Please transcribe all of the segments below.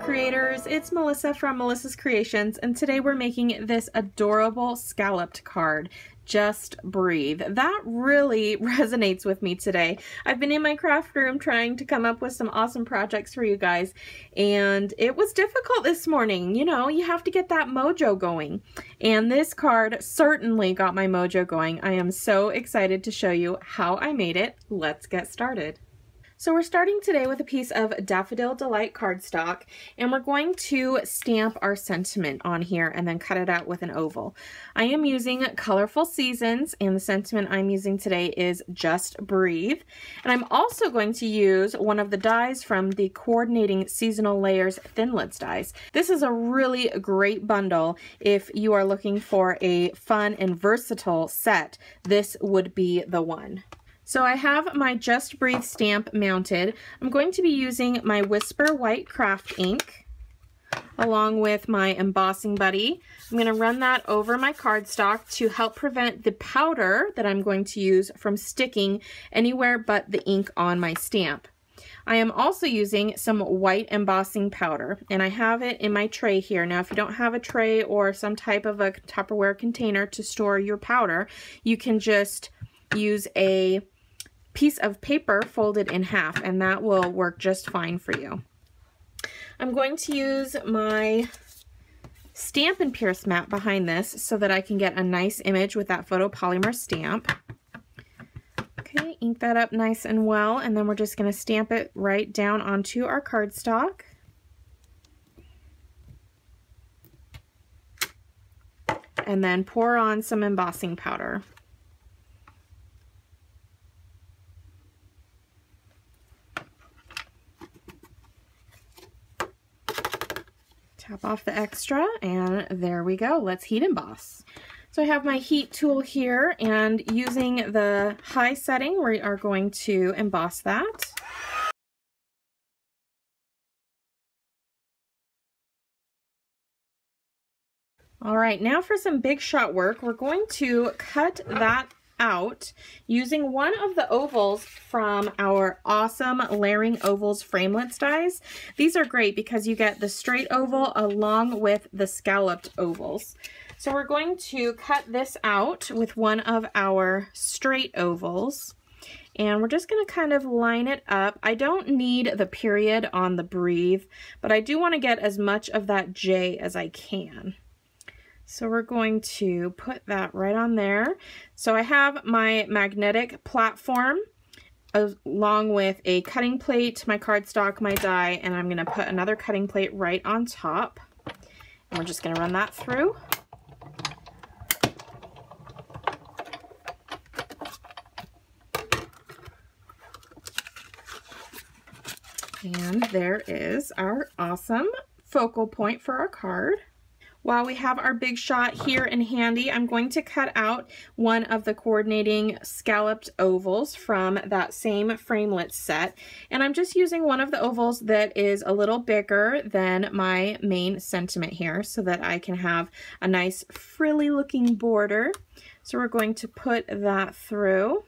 creators, it's Melissa from Melissa's Creations, and today we're making this adorable scalloped card, Just Breathe. That really resonates with me today. I've been in my craft room trying to come up with some awesome projects for you guys, and it was difficult this morning. You know, you have to get that mojo going, and this card certainly got my mojo going. I am so excited to show you how I made it. Let's get started. So we're starting today with a piece of Daffodil Delight cardstock, and we're going to stamp our sentiment on here and then cut it out with an oval. I am using Colorful Seasons, and the sentiment I'm using today is Just Breathe. And I'm also going to use one of the dies from the Coordinating Seasonal Layers Thinlits dies. This is a really great bundle if you are looking for a fun and versatile set. This would be the one. So I have my Just Breathe stamp mounted. I'm going to be using my Whisper White Craft ink along with my Embossing Buddy. I'm going to run that over my cardstock to help prevent the powder that I'm going to use from sticking anywhere but the ink on my stamp. I am also using some white embossing powder, and I have it in my tray here. Now, if you don't have a tray or some type of a Tupperware container to store your powder, you can just use a piece of paper folded in half, and that will work just fine for you. I'm going to use my Stampin' Pierce mat behind this so that I can get a nice image with that photopolymer stamp. Okay, ink that up nice and well, and then we're just going to stamp it right down onto our cardstock. And then pour on some embossing powder. Tap off the extra, and there we go. Let's heat emboss. So I have my heat tool here, and using the high setting, we are going to emboss that. All right, now for some big shot work, we're going to cut that out using one of the ovals from our awesome Layering Ovals Framelits dies. These are great because you get the straight oval along with the scalloped ovals. So we're going to cut this out with one of our straight ovals, and we're just going to kind of line it up. I don't need the period on the breathe, but I do want to get as much of that J as I can. So we're going to put that right on there. So I have my magnetic platform along with a cutting plate, my cardstock, my die, and I'm going to put another cutting plate right on top. And we're just going to run that through. And there is our awesome focal point for our card. While we have our big shot here in handy, I'm going to cut out one of the coordinating scalloped ovals from that same framelit set. And I'm just using one of the ovals that is a little bigger than my main sentiment here so that I can have a nice frilly looking border. So we're going to put that through.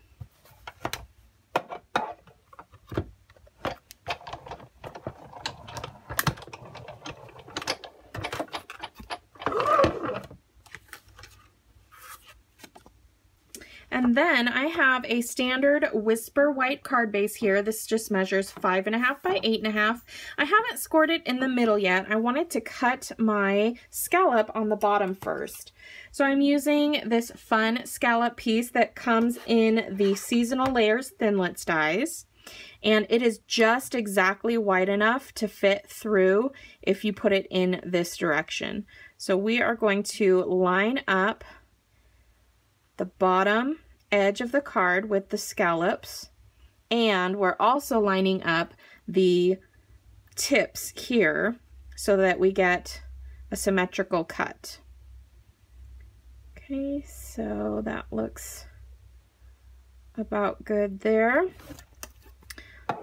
And then I have a standard Whisper White card base here. This just measures 5.5 by 8.5. I haven't scored it in the middle yet. I wanted to cut my scallop on the bottom first. So I'm using this fun scallop piece that comes in the Seasonal Layers Thinlits dies. And it is just exactly wide enough to fit through if you put it in this direction. So we are going to line up the bottom edge of the card with the scallops, and we're also lining up the tips here so that we get a symmetrical cut. Okay, so that looks about good there.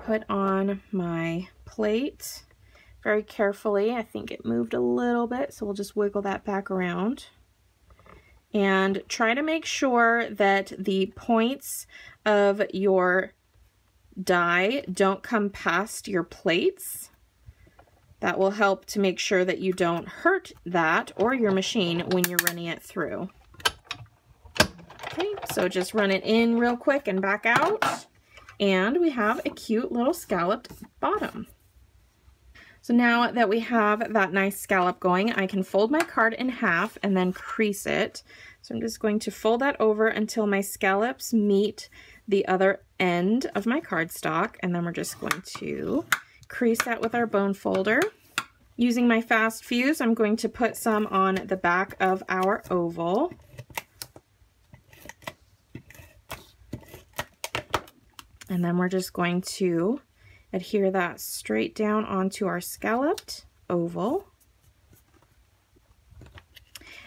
Put on my plate very carefully. I think it moved a little bit, so we'll just wiggle that back around. And try to make sure that the points of your die don't come past your plates. That will help to make sure that you don't hurt that or your machine when you're running it through. Okay, so just run it in real quick and back out. And we have a cute little scalloped bottom. So now that we have that nice scallop going, I can fold my card in half and then crease it. So I'm just going to fold that over until my scallops meet the other end of my cardstock, and then we're just going to crease that with our bone folder. Using my fast fuse, I'm going to put some on the back of our oval. And then we're just going to adhere that straight down onto our scalloped oval.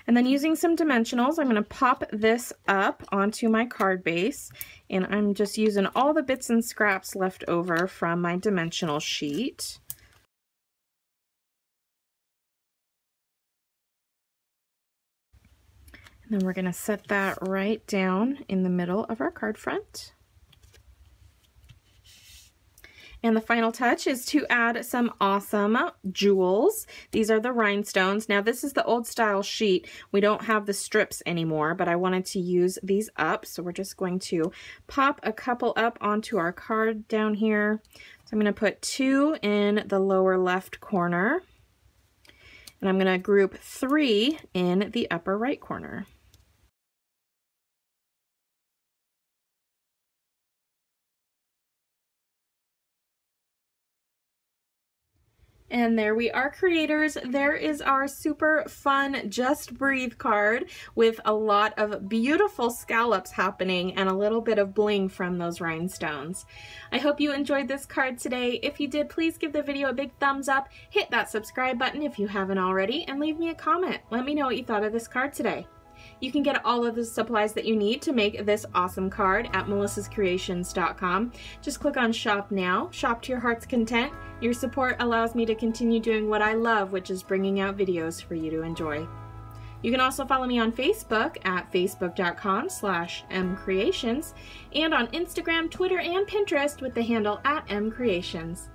And then using some dimensionals, I'm going to pop this up onto my card base, and I'm just using all the bits and scraps left over from my dimensional sheet. And then we're going to set that right down in the middle of our card front. And the final touch is to add some awesome jewels. These are the rhinestones. Now this is the old style sheet. We don't have the strips anymore, but I wanted to use these up. So we're just going to pop a couple up onto our card down here. So I'm going to put 2 in the lower left corner. And I'm going to group 3 in the upper right corner. And there we are, creators. There is our super fun Just Breathe card with a lot of beautiful scallops happening and a little bit of bling from those rhinestones. I hope you enjoyed this card today. If you did, please give the video a big thumbs up, hit that subscribe button if you haven't already, and leave me a comment. Let me know what you thought of this card today. You can get all of the supplies that you need to make this awesome card at melissascreations.com. Just click on Shop Now, shop to your heart's content. Your support allows me to continue doing what I love, which is bringing out videos for you to enjoy. You can also follow me on Facebook at facebook.com/mcreations and on Instagram, Twitter, and Pinterest with the handle at mcreations.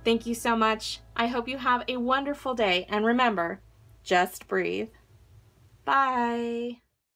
Thank you so much. I hope you have a wonderful day, and remember, just breathe. Bye.